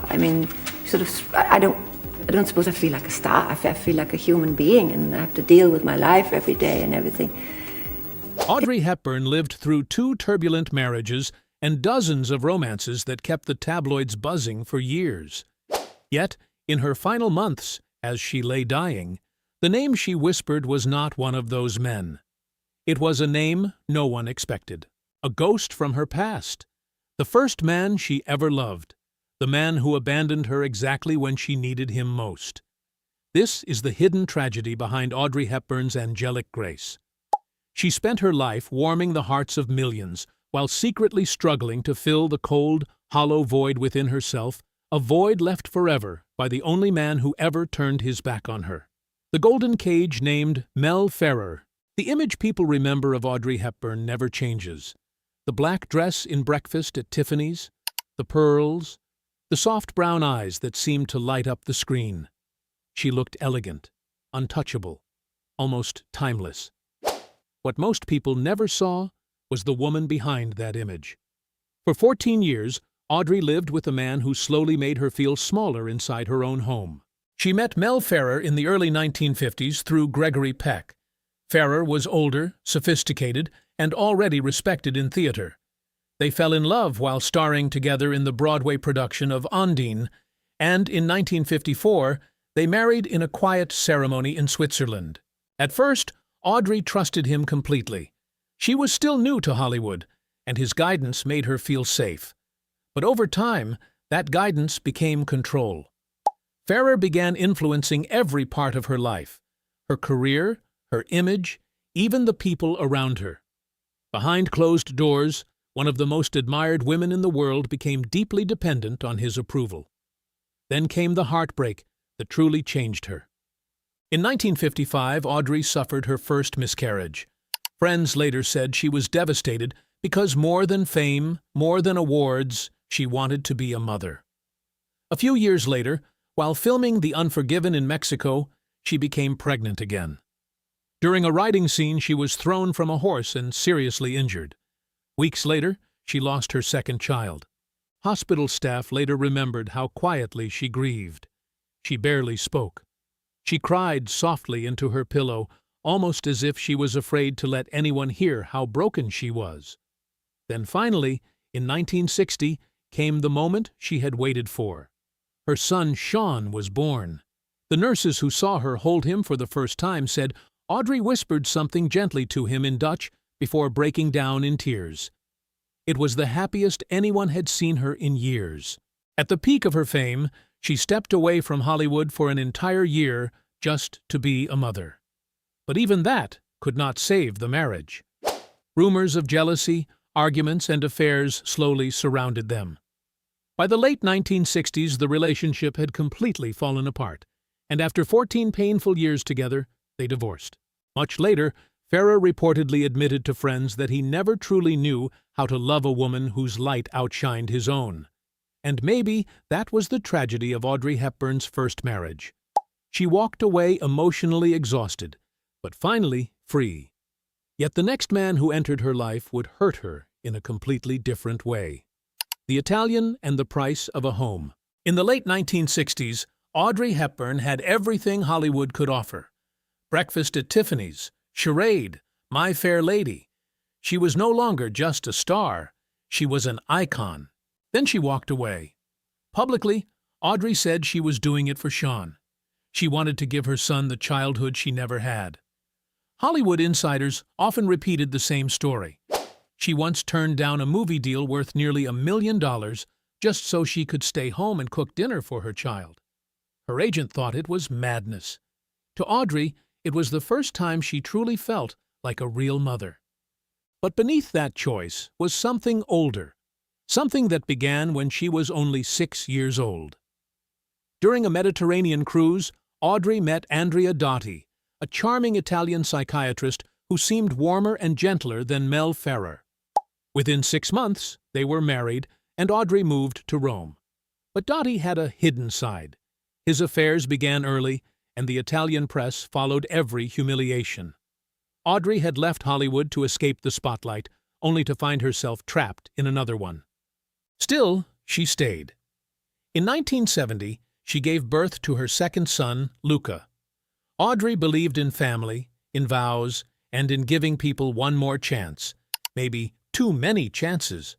I mean, sort of, I don't suppose I feel like a star. I feel like a human being, and I have to deal with my life every day and everything. Audrey Hepburn lived through 2 turbulent marriages and dozens of romances that kept the tabloids buzzing for years. Yet, in her final months, as she lay dying, the name she whispered was not one of those men. It was a name no one expected, a ghost from her past, the first man she ever loved, the man who abandoned her exactly when she needed him most. This is the hidden tragedy behind Audrey Hepburn's angelic grace. She spent her life warming the hearts of millions while secretly struggling to fill the cold, hollow void within herself, a void left forever by the only man who ever turned his back on her. The golden cage named Mel Ferrer. The image people remember of Audrey Hepburn never changes. The black dress in Breakfast at Tiffany's, the pearls, the soft brown eyes that seemed to light up the screen. She looked elegant, untouchable, almost timeless. What most people never saw was the woman behind that image. For 14 years, Audrey lived with a man who slowly made her feel smaller inside her own home. She met Mel Ferrer in the early 1950s through Gregory Peck. Ferrer was older, sophisticated, and already respected in theater. They fell in love while starring together in the Broadway production of Ondine, and in 1954, they married in a quiet ceremony in Switzerland. At first, Audrey trusted him completely. She was still new to Hollywood, and his guidance made her feel safe. But over time, that guidance became control. Ferrer began influencing every part of her life, her career, her image, even the people around her. Behind closed doors, one of the most admired women in the world became deeply dependent on his approval. Then came the heartbreak that truly changed her. In 1955, Audrey suffered her first miscarriage. Friends later said she was devastated because more than fame, more than awards, she wanted to be a mother. A few years later, while filming The Unforgiven in Mexico, she became pregnant again. During a riding scene, she was thrown from a horse and seriously injured. Weeks later, she lost her second child. Hospital staff later remembered how quietly she grieved. She barely spoke. She cried softly into her pillow, almost as if she was afraid to let anyone hear how broken she was. Then finally, in 1960, came the moment she had waited for. Her son Sean was born. The nurses who saw her hold him for the first time said Audrey whispered something gently to him in Dutch before breaking down in tears. It was the happiest anyone had seen her in years. At the peak of her fame, she stepped away from Hollywood for an entire year just to be a mother. But even that could not save the marriage. Rumors of jealousy, arguments, and affairs slowly surrounded them. By the late 1960s, the relationship had completely fallen apart, and after 14 painful years together, they divorced. Much later, Ferrer reportedly admitted to friends that he never truly knew how to love a woman whose light outshined his own. And maybe that was the tragedy of Audrey Hepburn's first marriage. She walked away emotionally exhausted, but finally free. Yet the next man who entered her life would hurt her in a completely different way. The Italian and the Price of a Home. In the late 1960s, Audrey Hepburn had everything Hollywood could offer. Breakfast at Tiffany's, Charade, My Fair Lady. She was no longer just a star, she was an icon. Then she walked away. Publicly, Audrey said she was doing it for Sean. She wanted to give her son the childhood she never had. Hollywood insiders often repeated the same story. She once turned down a movie deal worth nearly $1 million just so she could stay home and cook dinner for her child. Her agent thought it was madness. To Audrey, it was the first time she truly felt like a real mother. But beneath that choice was something older, something that began when she was only 6 years old. During a Mediterranean cruise, Audrey met Andrea Dotti, a charming Italian psychiatrist who seemed warmer and gentler than Mel Ferrer. Within 6 months, they were married, and Audrey moved to Rome. But Dotti had a hidden side. His affairs began early, and the Italian press followed every humiliation. Audrey had left Hollywood to escape the spotlight, only to find herself trapped in another one. Still, she stayed. In 1970, she gave birth to her second son, Luca. Audrey believed in family, in vows, and in giving people one more chance, maybe too many chances.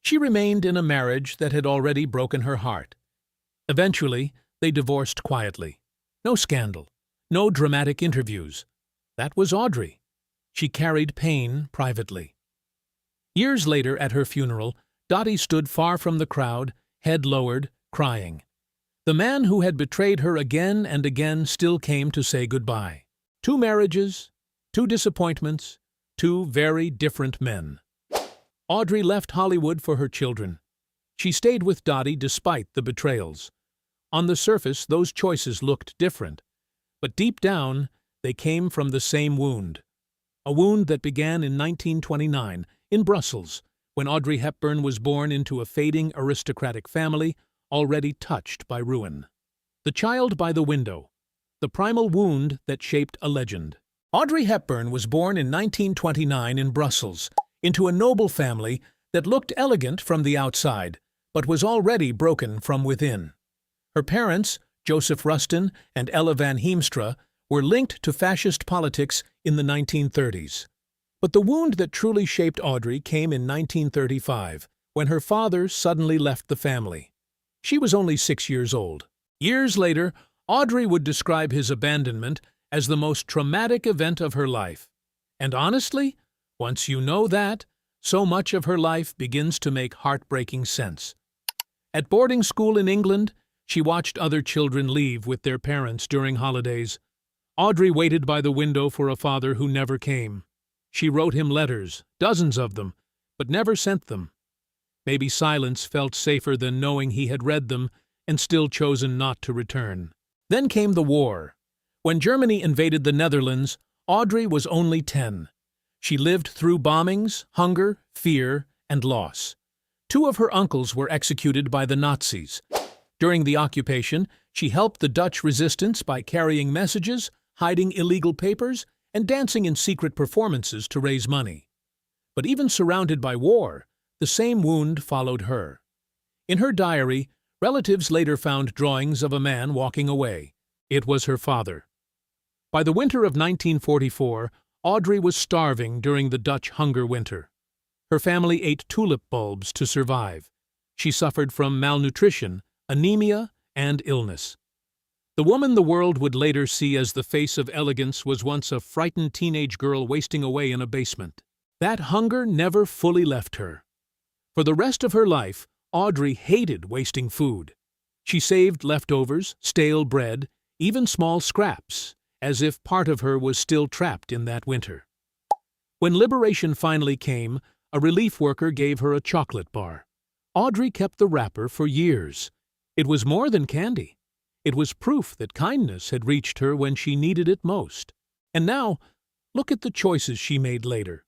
She remained in a marriage that had already broken her heart. Eventually, they divorced quietly. No scandal, no dramatic interviews. That was Audrey. She carried pain privately. Years later, at her funeral, Dottie stood far from the crowd, head lowered, crying. The man who had betrayed her again and again still came to say goodbye. 2 marriages, 2 disappointments, 2 very different men. Audrey left Hollywood for her children. She stayed with Dottie despite the betrayals. On the surface, those choices looked different, but deep down, they came from the same wound. A wound that began in 1929 in Brussels, when Audrey Hepburn was born into a fading aristocratic family already touched by ruin. The child by the window, the primal wound that shaped a legend. Audrey Hepburn was born in 1929 in Brussels, into a noble family that looked elegant from the outside, but was already broken from within. Her parents, Joseph Rustin and Ella van Heemstra, were linked to fascist politics in the 1930s. But the wound that truly shaped Audrey came in 1935, when her father suddenly left the family. She was only 6 years old. Years later, Audrey would describe his abandonment as the most traumatic event of her life. And honestly, once you know that, so much of her life begins to make heartbreaking sense. At boarding school in England, she watched other children leave with their parents during holidays. Audrey waited by the window for a father who never came. She wrote him letters, dozens of them, but never sent them. Maybe silence felt safer than knowing he had read them and still chosen not to return. Then came the war. When Germany invaded the Netherlands, Audrey was only 10. She lived through bombings, hunger, fear, and loss. 2 of her uncles were executed by the Nazis. During the occupation, she helped the Dutch resistance by carrying messages, hiding illegal papers, and dancing in secret performances to raise money. But even surrounded by war, the same wound followed her. In her diary, relatives later found drawings of a man walking away. It was her father. By the winter of 1944, Audrey was starving during the Dutch hunger winter. Her family ate tulip bulbs to survive. She suffered from malnutrition, anemia, and illness. The woman the world would later see as the face of elegance was once a frightened teenage girl wasting away in a basement. That hunger never fully left her. For the rest of her life, Audrey hated wasting food. She saved leftovers, stale bread, even small scraps, as if part of her was still trapped in that winter. When liberation finally came, a relief worker gave her a chocolate bar. Audrey kept the wrapper for years. It was more than candy. It was proof that kindness had reached her when she needed it most. And now, look at the choices she made later.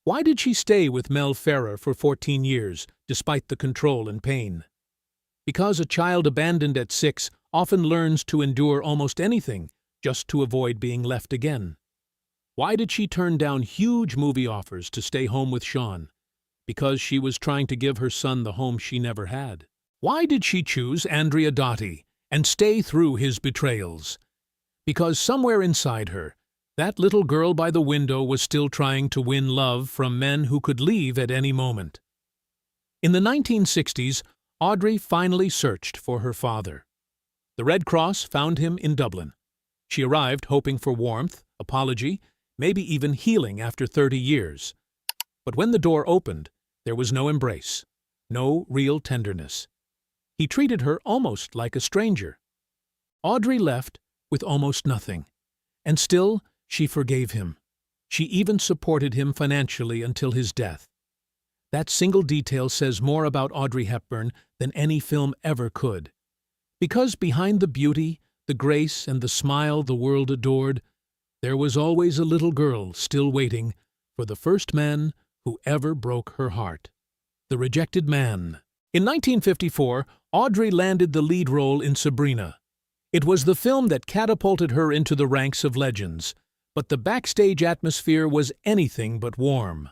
Why did she stay with Mel Ferrer for 14 years, despite the control and pain? Because a child abandoned at 6 often learns to endure almost anything just to avoid being left again. Why did she turn down huge movie offers to stay home with Sean? Because she was trying to give her son the home she never had. Why did she choose Andrea Dottie and stay through his betrayals? Because somewhere inside her, that little girl by the window was still trying to win love from men who could leave at any moment. In the 1960s, Audrey finally searched for her father. The Red Cross found him in Dublin. She arrived hoping for warmth, apology, maybe even healing after 30 years. But when the door opened, there was no embrace, no real tenderness. He treated her almost like a stranger. Audrey left with almost nothing, and still she forgave him. She even supported him financially until his death. That single detail says more about Audrey Hepburn than any film ever could. Because behind the beauty, the grace, and the smile the world adored, there was always a little girl still waiting for the first man who ever broke her heart. The Rejected Man. In 1954, Audrey landed the lead role in Sabrina. It was the film that catapulted her into the ranks of legends, but the backstage atmosphere was anything but warm.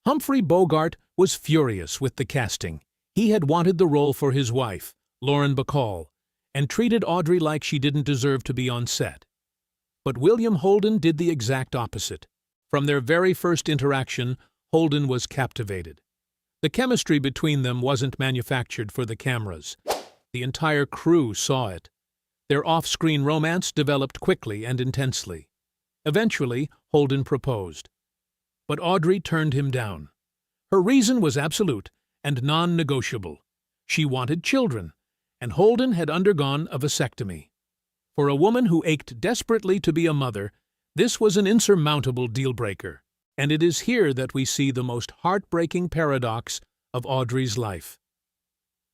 Humphrey Bogart was furious with the casting. He had wanted the role for his wife, Lauren Bacall, and treated Audrey like she didn't deserve to be on set. But William Holden did the exact opposite. From their very first interaction, Holden was captivated. The chemistry between them wasn't manufactured for the cameras. The entire crew saw it. Their off-screen romance developed quickly and intensely. Eventually, Holden proposed. But Audrey turned him down. Her reason was absolute and non-negotiable. She wanted children, and Holden had undergone a vasectomy. For a woman who ached desperately to be a mother, this was an insurmountable deal-breaker, and it is here that we see the most heartbreaking paradox of Audrey's life.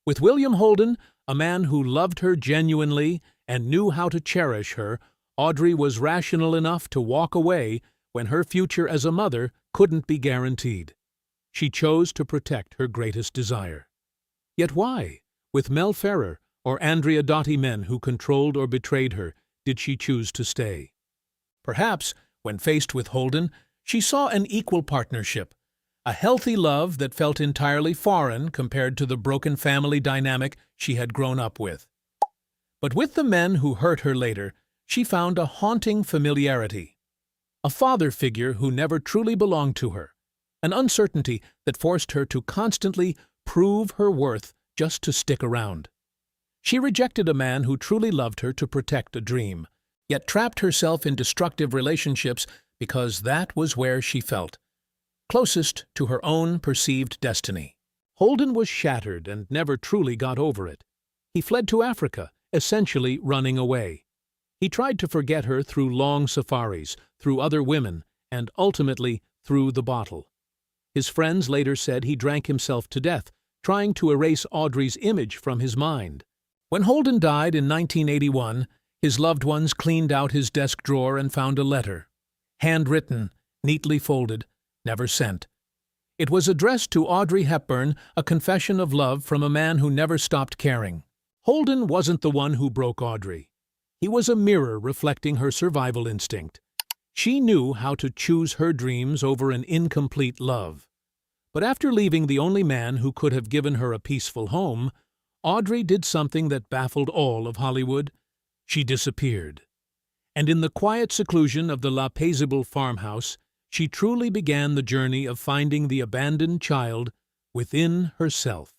With William Holden, a man who loved her genuinely and knew how to cherish her, Audrey was rational enough to walk away when her future as a mother couldn't be guaranteed. She chose to protect her greatest desire. Yet why, with Mel Ferrer or Andrea Dotti men who controlled or betrayed her, did she choose to stay? Perhaps, when faced with Holden, she saw an equal partnership, a healthy love that felt entirely foreign compared to the broken family dynamic she had grown up with. But with the men who hurt her later, she found a haunting familiarity. A father figure who never truly belonged to her, an uncertainty that forced her to constantly prove her worth just to stick around. She rejected a man who truly loved her to protect a dream, yet trapped herself in destructive relationships because that was where she felt closest to her own perceived destiny. Holden was shattered and never truly got over it. He fled to Africa, essentially running away. He tried to forget her through long safaris, through other women, and ultimately through the bottle. His friends later said he drank himself to death, trying to erase Audrey's image from his mind. When Holden died in 1981, his loved ones cleaned out his desk drawer and found a letter. Handwritten, neatly folded, never sent. It was addressed to Audrey Hepburn, a confession of love from a man who never stopped caring. Holden wasn't the one who broke Audrey. He was a mirror reflecting her survival instinct. She knew how to choose her dreams over an incomplete love. But after leaving the only man who could have given her a peaceful home, Audrey did something that baffled all of Hollywood. She disappeared. And in the quiet seclusion of the La Paisible farmhouse, she truly began the journey of finding the abandoned child within herself.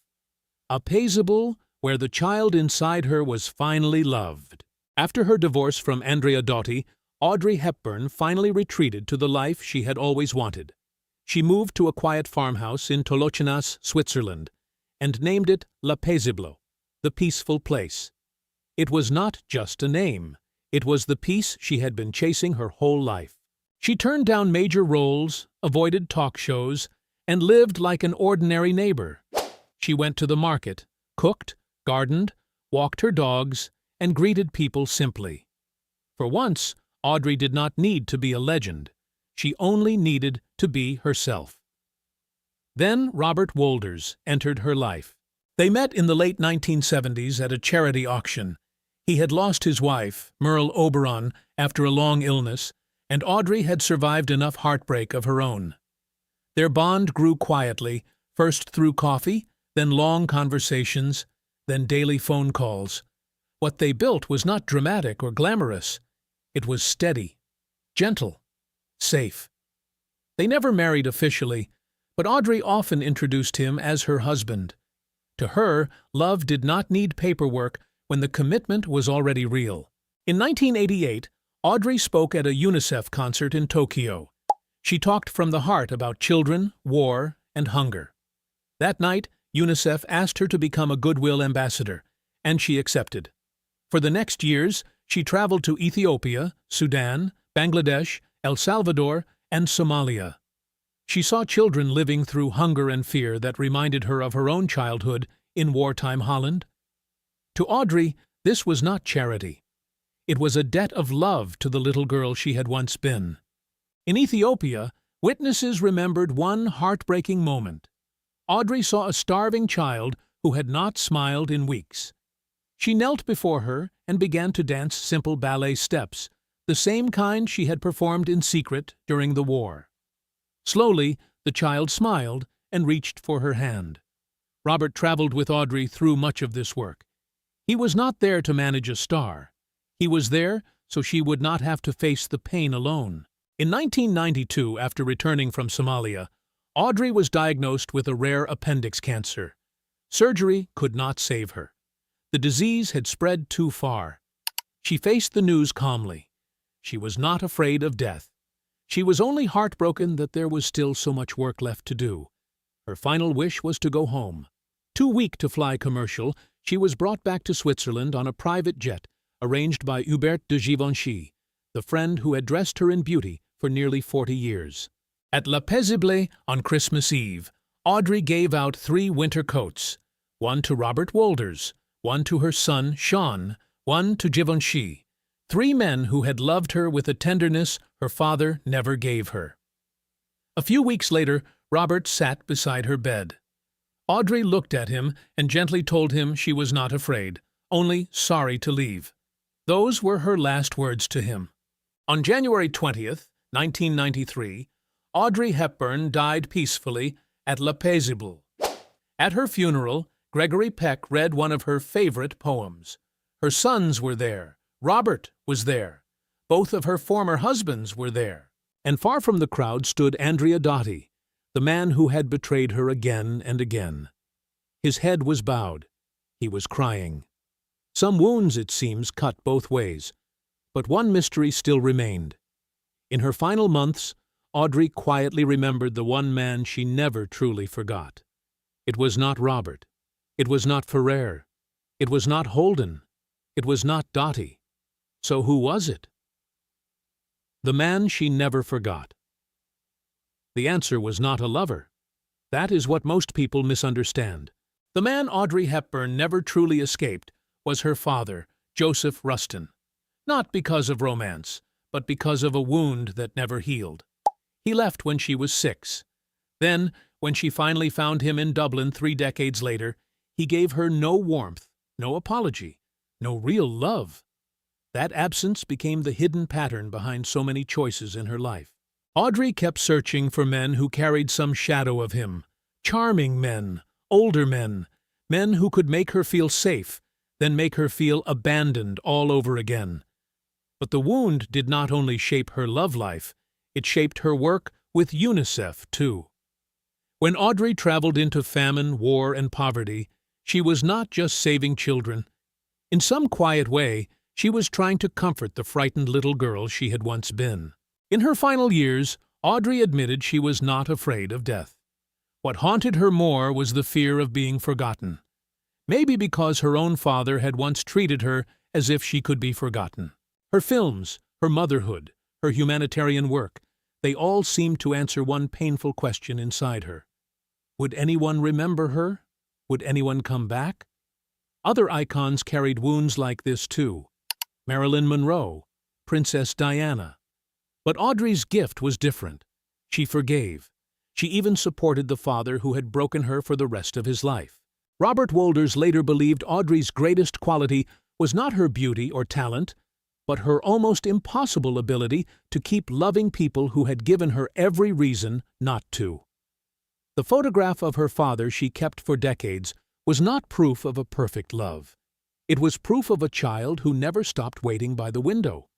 A Paisible where the child inside her was finally loved. After her divorce from Andrea Dotti, Audrey Hepburn finally retreated to the life she had always wanted. She moved to a quiet farmhouse in Tolochenaz, Switzerland, and named it La Paisible, the peaceful place. It was not just a name. It was the peace she had been chasing her whole life. She turned down major roles, avoided talk shows, and lived like an ordinary neighbor. She went to the market, cooked, gardened, walked her dogs, and greeted people simply. For once, Audrey did not need to be a legend. She only needed to be herself. Then Robert Wolders entered her life. They met in the late 1970s at a charity auction. He had lost his wife, Merle Oberon, after a long illness, and Audrey had survived enough heartbreak of her own. Their bond grew quietly, first through coffee, then long conversations, then daily phone calls. What they built was not dramatic or glamorous. It was steady, gentle, safe. They never married officially, but Audrey often introduced him as her husband. To her, love did not need paperwork when the commitment was already real. In 1988, Audrey spoke at a UNICEF concert in Tokyo. She talked from the heart about children, war, and hunger. That night, UNICEF asked her to become a Goodwill ambassador, and she accepted. For the next years, she traveled to Ethiopia, Sudan, Bangladesh, El Salvador, and Somalia. She saw children living through hunger and fear that reminded her of her own childhood in wartime Holland. To Audrey, this was not charity. It was a debt of love to the little girl she had once been. In Ethiopia, witnesses remembered one heartbreaking moment. Audrey saw a starving child who had not smiled in weeks. She knelt before her and began to dance simple ballet steps, the same kind she had performed in secret during the war. Slowly, the child smiled and reached for her hand. Robert traveled with Audrey through much of this work. He was not there to manage a star. He was there so she would not have to face the pain alone. In 1992, after returning from Somalia, Audrey was diagnosed with a rare appendix cancer. Surgery could not save her. The disease had spread too far. She faced the news calmly. She was not afraid of death. She was only heartbroken that there was still so much work left to do. Her final wish was to go home. Too weak to fly commercial, she was brought back to Switzerland on a private jet arranged by Hubert de Givenchy, the friend who had dressed her in beauty for nearly 40 years. At La Paisible on Christmas Eve, Audrey gave out 3 winter coats, one to Robert Wolders, one to her son, Sean, one to Givenchy, 3 men who had loved her with a tenderness her father never gave her. A few weeks later, Robert sat beside her bed. Audrey looked at him and gently told him she was not afraid, only sorry to leave. Those were her last words to him. On January 20th, 1993, Audrey Hepburn died peacefully at La Paisible. At her funeral, Gregory Peck read one of her favorite poems. Her sons were there. Robert was there. Both of her former husbands were there. And far from the crowd stood Andrea Dotti, the man who had betrayed her again and again. His head was bowed. He was crying. Some wounds, it seems, cut both ways. But one mystery still remained. In her final months, Audrey quietly remembered the one man she never truly forgot. It was not Robert. It was not Ferrer. It was not Holden. It was not Dotti. So who was it? The man she never forgot. The answer was not a lover. That is what most people misunderstand. The man Audrey Hepburn never truly escaped was her father, Joseph Rustin. Not because of romance, but because of a wound that never healed. He left when she was 6. Then, when she finally found him in Dublin 3 decades later, he gave her no warmth, no apology, no real love. That absence became the hidden pattern behind so many choices in her life. Audrey kept searching for men who carried some shadow of him. Charming men, older men, men who could make her feel safe, then make her feel abandoned all over again. But the wound did not only shape her love life, it shaped her work with UNICEF, too. When Audrey traveled into famine, war, and poverty, she was not just saving children. In some quiet way, she was trying to comfort the frightened little girl she had once been. In her final years, Audrey admitted she was not afraid of death. What haunted her more was the fear of being forgotten. Maybe because her own father had once treated her as if she could be forgotten. Her films, her motherhood, her humanitarian work, they all seemed to answer one painful question inside her. Would anyone remember her? Would anyone come back? Other icons carried wounds like this too. Marilyn Monroe, Princess Diana. But Audrey's gift was different. She forgave. She even supported the father who had broken her for the rest of his life. Robert Wolders later believed Audrey's greatest quality was not her beauty or talent, but her almost impossible ability to keep loving people who had given her every reason not to. The photograph of her father she kept for decades was not proof of a perfect love. It was proof of a child who never stopped waiting by the window.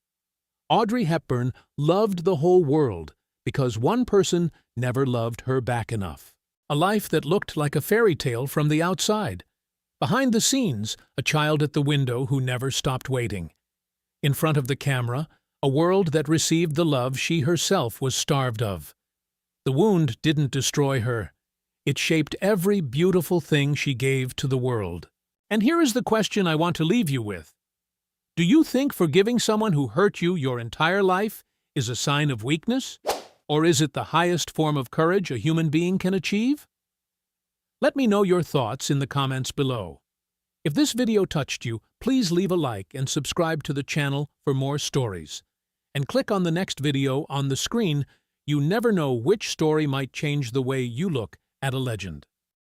Audrey Hepburn loved the whole world because one person never loved her back enough. A life that looked like a fairy tale from the outside. Behind the scenes, a child at the window who never stopped waiting. In front of the camera, a world that received the love she herself was starved of. The wound didn't destroy her. It shaped every beautiful thing she gave to the world. And here is the question I want to leave you with. Do you think forgiving someone who hurt you your entire life is a sign of weakness? Or is it the highest form of courage a human being can achieve? Let me know your thoughts in the comments below. If this video touched you, please leave a like and subscribe to the channel for more stories. And click on the next video on the screen. You never know which story might change the way you look at a legend.